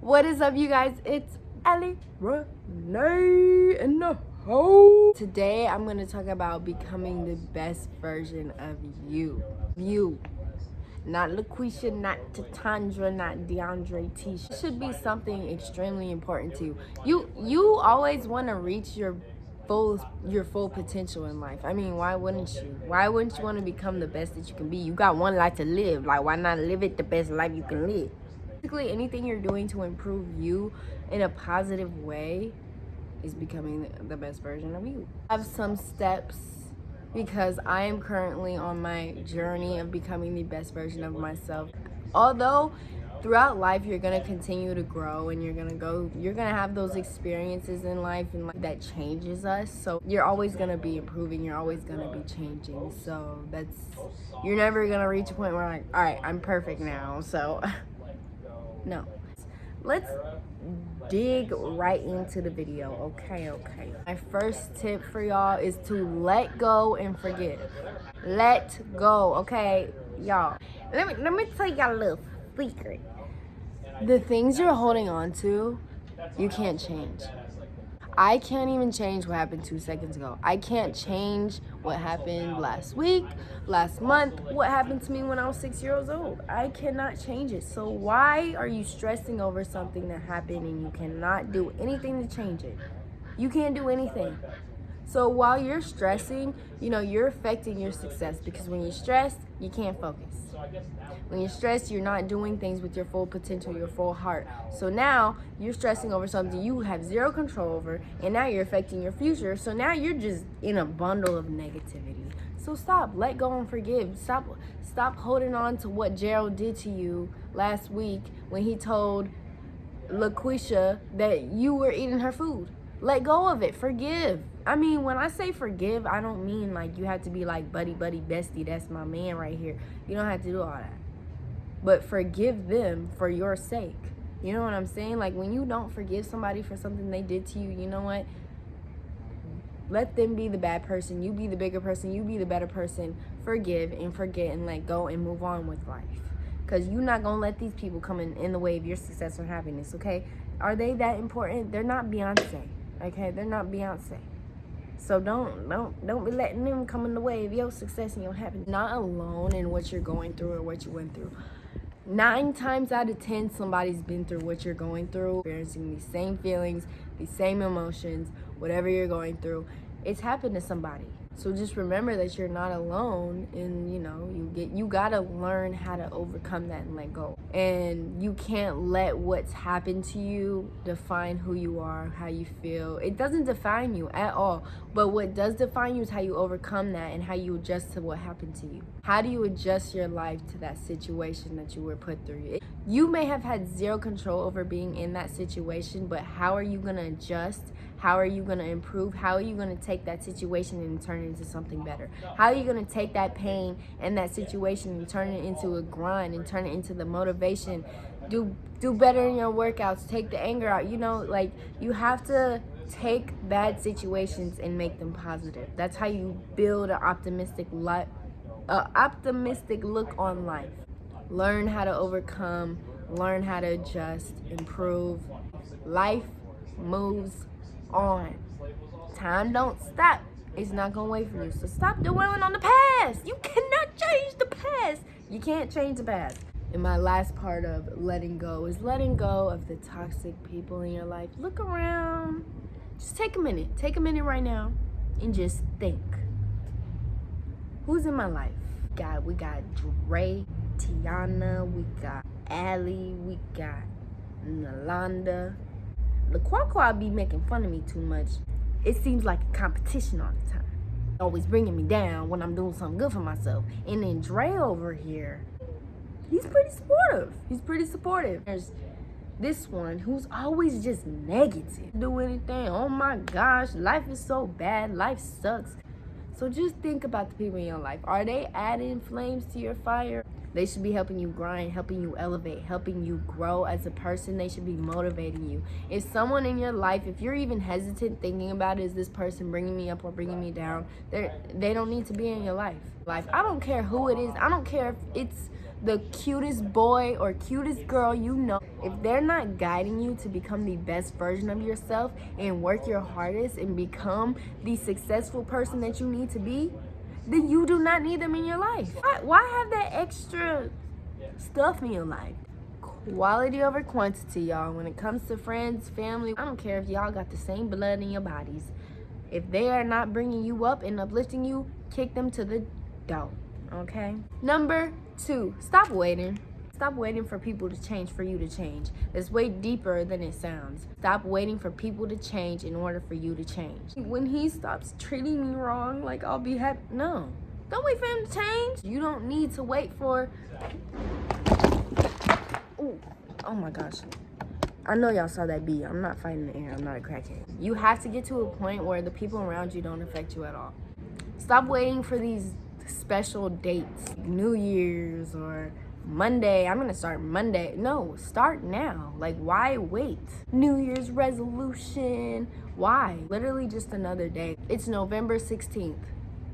What is up, you guys? It's Ellie Renee in the hole. Today, I'm going to talk about becoming the best version of you. You. Not LaQuisha, not Tatandra, not DeAndre T. It should be something extremely important to you. You always want to reach your full potential in life. I mean, why wouldn't you? Why wouldn't you want to become the best that you can be? You got one life to live. Like, why not live it the best life you can live? Basically, anything you're doing to improve you in a positive way is becoming the best version of you. I have some steps because I am currently on my journey of becoming the best version of myself. Although throughout life you're gonna continue to grow and you're gonna have those experiences in life and that changes us. So you're always gonna be improving, you're always gonna be changing. So you're never gonna reach a point where like, all right, I'm perfect now. So no. Let's dig right into the video. Okay. My first tip for y'all is to let go and forgive. Let go, okay, y'all. Let me tell y'all a little secret. The things you're holding on to, you can't change. I can't even change what happened 2 seconds ago. I can't change what happened last week, last month, what happened to me when I was 6 years old. I cannot change it. So why are you stressing over something that happened and you cannot do anything to change it? You can't do anything. So while you're stressing, you're affecting your success, because when you're stressed, you can't focus. When you're stressed, you're not doing things with your full potential, your full heart. So now you're stressing over something you have zero control over, and now you're affecting your future. So now you're just in a bundle of negativity. So stop, let go and forgive. Stop holding on to what Gerald did to you last week when he told LaQuisha that you were eating her food. Let go of it. Forgive. I mean, when I say forgive, I don't mean like you have to be like buddy, bestie. That's my man right here. You don't have to do all that. But forgive them for your sake. You know what I'm saying? Like, when you don't forgive somebody for something they did to you, you know what? Let them be the bad person. You be the bigger person. You be the better person. Forgive and forget and let go and move on with life. Because you're not going to let these people come in the way of your success or happiness, okay? Are they that important? They're not Beyonce, okay? They're not Beyonce. So don't be letting them come in the way of your success and your happiness. Not alone in what you're going through or what you went through. 9 times out of 10, somebody's been through what you're going through, experiencing these same feelings, these same emotions, whatever you're going through. It's happened to somebody. So just remember that you're not alone, and you gotta learn how to overcome that and let go. And you can't let what's happened to you define who you are, how you feel. It doesn't define you at all. But what does define you is how you overcome that and how you adjust to what happened to you. How do you adjust your life to that situation that you were put through? You may have had zero control over being in that situation, but how are you gonna adjust? How are you going to improve? How are you going to take that situation and turn it into something better? How are you going to take that pain and that situation and turn it into a grind and turn it into the motivation? Do better in your workouts. Take the anger out. You have to take bad situations and make them positive. That's how you build an optimistic look on life. Learn how to overcome. Learn how to adjust. Improve. Life moves on. Time don't stop. It's not gonna wait for you. So stop dwelling on the past. You cannot change the past. You can't change the past. And my last part of letting go is letting go of the toxic people in your life. Look around. Just take a minute. Take a minute right now and just think. Who's in my life? We got Dre, Tiana, we got Allie, we got Nalanda. The Quaqua be making fun of me too much. It seems like a competition all the time. Always bringing me down when I'm doing something good for myself. And then Dre over here, he's pretty supportive. There's this one who's always just negative. Do anything. Oh my gosh, life is so bad. Life sucks. So just think about the people in your life. Are they adding flames to your fire? They should be helping you grind, helping you elevate, helping you grow as a person. They should be motivating you. If someone in your life, if you're even hesitant thinking about, is this person bringing me up or bringing me down, they don't need to be in your life. I don't care who it is. I don't care if it's the cutest boy or cutest girl you know. If they're not guiding you to become the best version of yourself and work your hardest and become the successful person that you need to be, then you do not need them in your life. Why have that extra stuff in your life? Quality over quantity, y'all. When it comes to friends, family, I don't care if y'all got the same blood in your bodies. If they are not bringing you up and uplifting you, kick them to the door, okay? Number 2, stop waiting. Stop waiting for people to change for you to change. It's way deeper than it sounds. Stop waiting for people to change in order for you to change. When he stops treating me wrong, like I'll be happy. No, don't wait for him to change. You don't need to wait for, ooh, oh my gosh. I know y'all saw that beat. I'm not fighting the air. I'm not a crackhead. You have to get to a point where the people around you don't affect you at all. Stop waiting for these special dates, New Year's or Monday. I'm gonna start Monday. No, start now. Like, why wait? New Year's resolution. Why? Literally just another day. It's November 16th.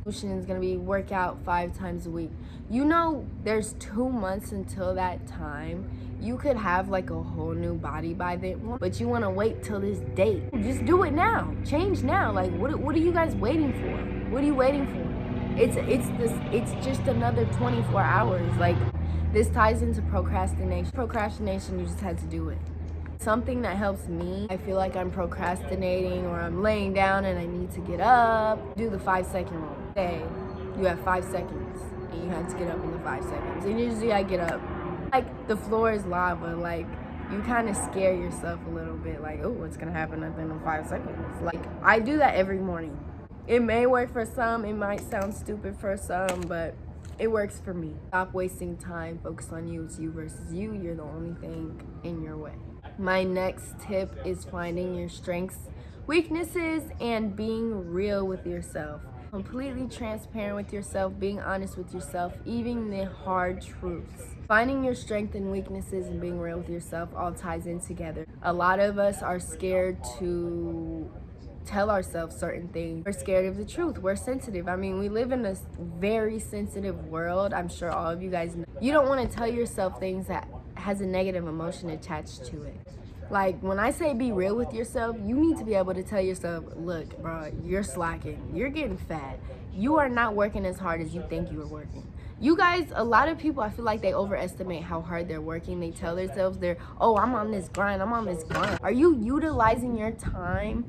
Resolution is gonna be workout 5 times a week. You know, there's 2 months until that time. You could have like a whole new body by then, but you wanna wait till this date. Just do it now. Change now. Like, what are you guys waiting for? What are you waiting for? It's just another 24 hours. Like, this ties into procrastination. Procrastination, you just had to do it. Something that helps me, I feel like I'm procrastinating or I'm laying down and I need to get up. Do the 5-second rule. Say you have 5 seconds and you have to get up in the 5 seconds. And usually I get up. Like, the floor is lava. Like, you kind of scare yourself a little bit. Like, oh, what's gonna happen in 5 seconds? Like, I do that every morning. It may work for some, it might sound stupid for some, but it works for me. Stop wasting time, focus on you. It's you versus you. You're the only thing in your way. My next tip is finding your strengths, weaknesses, and being real with yourself. Completely transparent with yourself, being honest with yourself, even the hard truths. Finding your strengths and weaknesses and being real with yourself all ties in together. A lot of us are scared to tell ourselves certain things. We're scared of the truth. We're sensitive. I mean, we live in a very sensitive world. I'm sure all of you guys know. You don't want to tell yourself things that has a negative emotion attached to it. Like, when I say be real with yourself, you need to be able to tell yourself, look, bro, you're slacking. You're getting fat. You are not working as hard as you think you are working. You guys, a lot of people, I feel like they overestimate how hard they're working. They tell themselves I'm on this grind. I'm on this grind. Are you utilizing your time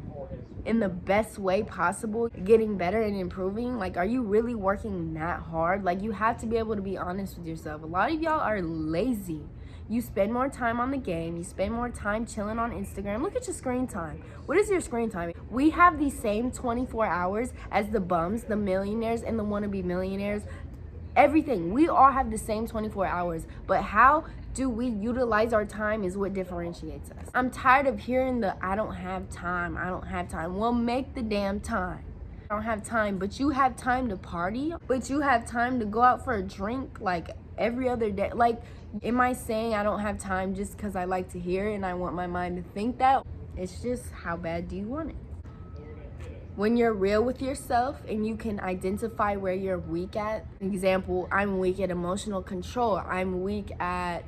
in the best way possible, getting better and improving? Like, are you really working that hard? Like, you have to be able to be honest with yourself. A lot of y'all are lazy. You spend more time on the game. You spend more time chilling on Instagram. Look at your screen time. What is your screen time? We have the same 24 hours as the bums, the millionaires, and the wannabe millionaires. Everything. We all have the same 24 hours. But how do we utilize our time is what differentiates us. I'm tired of hearing I don't have time. I don't have time. Well, make the damn time. I don't have time, but you have time to party, but you have time to go out for a drink like every other day. Like, am I saying I don't have time just because I like to hear it and I want my mind to think that? It's just, how bad do you want it? When you're real with yourself and you can identify where you're weak at. Example, I'm weak at emotional control. I'm weak at,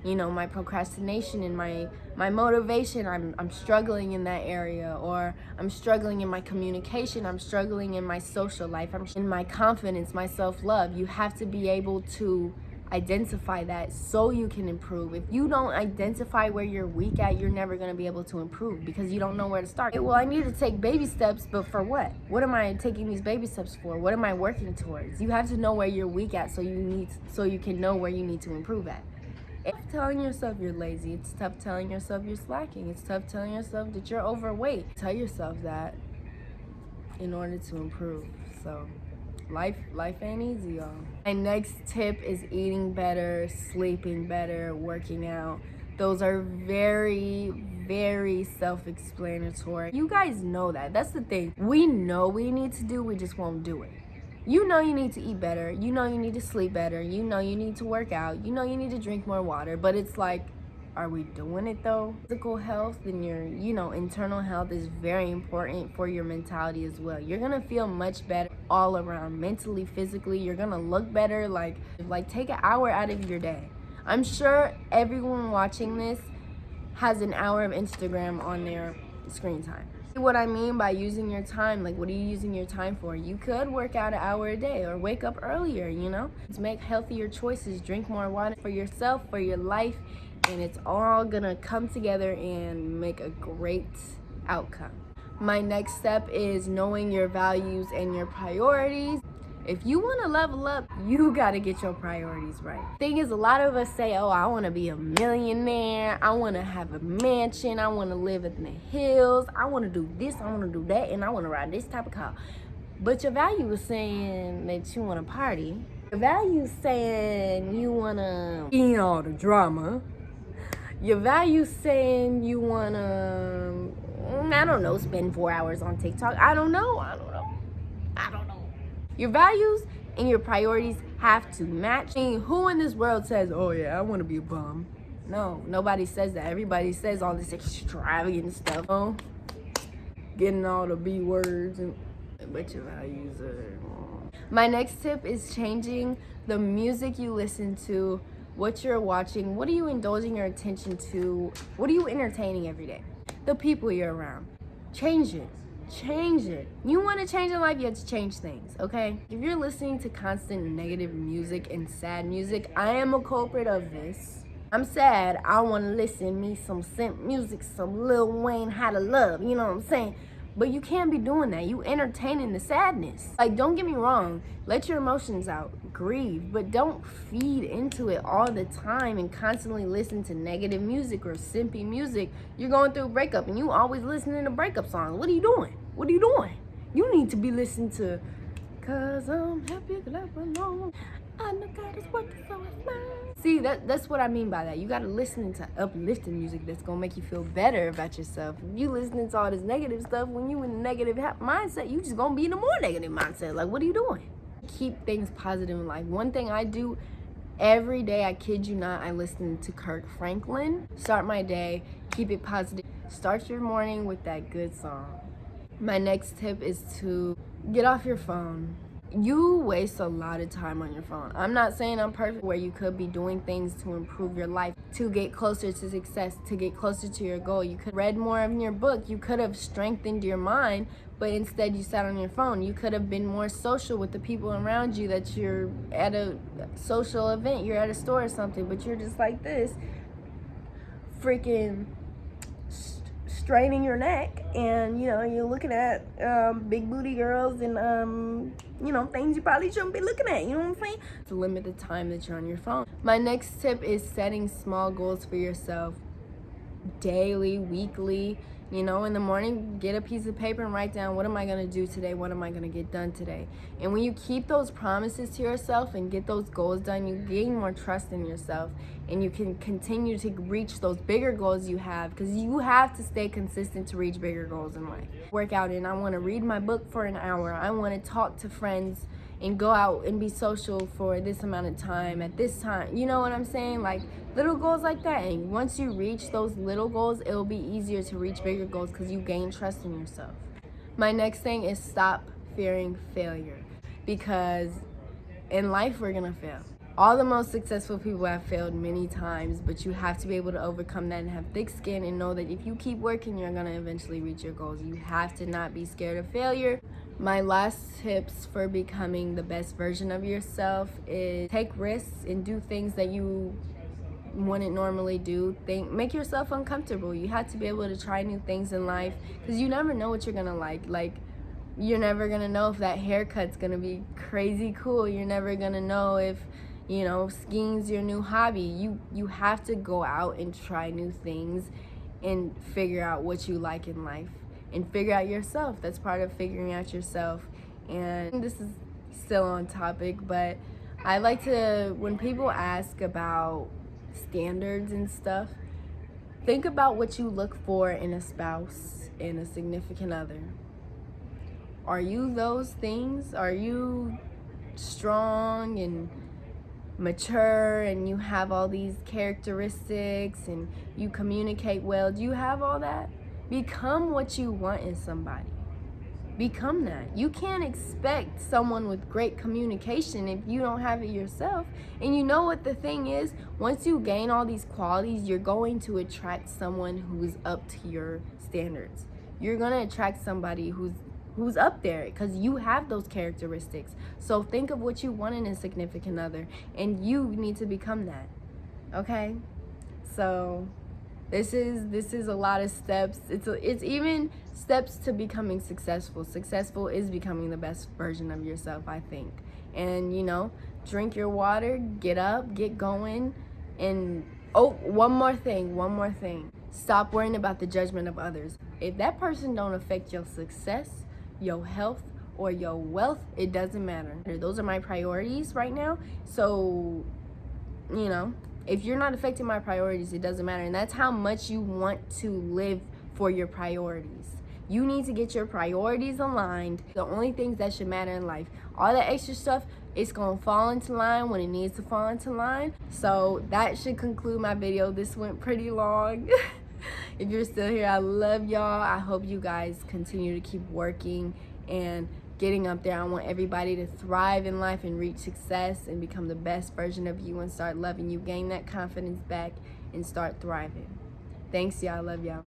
my procrastination and my motivation. I'm struggling in that area, or I'm struggling in my communication. I'm struggling in my social life. I'm in my confidence, my self-love. You have to be able to identify that so you can improve. If you don't identify where you're weak at, you're never going to be able to improve because you don't know where to start. Well, I need to take baby steps, but for what? What am I taking these baby steps for? What am I working towards? You have to know where you're weak at so you can know where you need to improve at. It's telling yourself you're lazy. It's tough telling yourself you're slacking. It's tough telling yourself that you're overweight. Tell yourself that in order to improve. So life ain't easy, y'all. My next tip is eating better, sleeping better, working out. Those are very, very self-explanatory. You guys know that. That's the thing. We know we need to do, we just won't do it. You know you need to eat better. You know you need to sleep better. You know you need to work out. You know you need to drink more water. But it's like, are we doing it though? Physical health and your, internal health is very important for your mentality as well. You're gonna feel much better all around, mentally, physically. You're gonna look better. Like take an hour out of your day. I'm sure everyone watching this has an hour of Instagram on their screen time. What I mean by using your time, like what are you using your time for? You could work out an hour a day or wake up earlier, Make healthier choices, drink more water for yourself, for your life, and it's all gonna come together and make a great outcome. My next step is knowing your values and your priorities. If you want to level up, you got to get your priorities right. Thing is, a lot of us say, oh, I want to be a millionaire. I want to have a mansion. I want to live in the hills. I want to do this. I want to do that. And I want to ride this type of car. But your value is saying that you want to party. Your value is saying you want to eat all the drama. Your value is saying you want to, I don't know, spend 4 hours on TikTok. I don't know. Your values and your priorities have to match. I mean, who in this world says, oh yeah, I want to be a bum? No, nobody says that. Everybody says all this extravagant stuff. Oh, getting all the B words, but your values are... My next tip is changing the music you listen to, what you're watching, what are you indulging your attention to, what are you entertaining every day, the people you're around. Change it. You want to change your life, you have to change things, okay? If you're listening to constant negative music and sad music, I am a culprit of this. I'm sad, I want to listen me some simp music, some Lil Wayne, How to Love, you know what I'm saying? But you can't be doing that. You entertaining the sadness. Like, don't get me wrong. Let your emotions out. Grieve. But don't feed into it all the time and constantly listen to negative music or simpy music. You're going through a breakup and you always listening to breakup songs. What are you doing? You need to be listening to, 'cause I'm happy that I belong. I know God is working so it's mine. See, that's what I mean by that. You gotta listen to uplifting music that's gonna make you feel better about yourself. If you listening to all this negative stuff, when you in a negative mindset, you just gonna be in a more negative mindset. Like, what are you doing? Keep things positive in life. One thing I do every day, I kid you not, I listen to Kirk Franklin. Start my day, keep it positive. Start your morning with that good song. My next tip is to get off your phone. You waste a lot of time on your phone. I'm not saying I'm perfect, where you could be doing things to improve your life, to get closer to success, to get closer to your goal. You could have read more in your book. You could have strengthened your mind, but instead you sat on your phone. You could have been more social with the people around you, that you're at a social event, you're at a store or something, but you're just like this, freaking straining your neck, and you're looking at big booty girls and things you probably shouldn't be looking at. You know what I'm saying? To limit the time that you're on your phone. My next tip is setting small goals for yourself, daily, weekly. In the morning, get a piece of paper and write down, what am I going to do today? What am I going to get done today? And when you keep those promises to yourself and get those goals done, you gain more trust in yourself, and you can continue to reach those bigger goals you have, because you have to stay consistent to reach bigger goals in life. Work out, and I want to read my book for an hour. I want to talk to friends and go out and be social for this amount of time at this time. You know what I'm saying? Like, little goals like that. And once you reach those little goals, it'll be easier to reach bigger goals because you gain trust in yourself. My next thing is stop fearing failure, because in life we're gonna fail. All the most successful people have failed many times, but you have to be able to overcome that and have thick skin and know that if you keep working, you're gonna eventually reach your goals. You have to not be scared of failure. My last tips for becoming the best version of yourself is take risks and do things that you wouldn't normally do. Make yourself uncomfortable. You have to be able to try new things in life, because you never know what you're gonna like. You're never gonna know if that haircut's gonna be crazy cool. You're never gonna know if skiing's your new hobby. You have to go out and try new things and figure out what you like in life and figure out yourself. That's part of figuring out yourself. And this is still on topic, but I like to, when people ask about standards and stuff, think about what you look for in a spouse, in a significant other. Are you those things? Are you strong and mature and you have all these characteristics and you communicate well? Do you have all that? Become what you want in somebody. Become that. You can't expect someone with great communication if you don't have it yourself. And you know what the thing is? Once you gain all these qualities, you're going to attract someone who's up to your standards. You're going to attract somebody who's up there because you have those characteristics. So think of what you want in a significant other, and you need to become that. Okay? So this is a lot of steps. It's even steps to becoming successful. Successful is becoming the best version of yourself, I think. And drink your water, get up, get going. And one more thing. Stop worrying about the judgment of others. If that person don't affect your success, your health, or your wealth, it doesn't matter. Those are my priorities right now. So, if you're not affecting my priorities, it doesn't matter. And that's how much you want to live for your priorities. You need to get your priorities aligned. The only things that should matter in life. All that extra stuff, it's going to fall into line when it needs to fall into line. So that should conclude my video. This went pretty long. If you're still here, I love y'all. I hope you guys continue to keep working and getting up there. I want everybody to thrive in life and reach success and become the best version of you and start loving you. Gain that confidence back and start thriving. Thanks, y'all. Love y'all.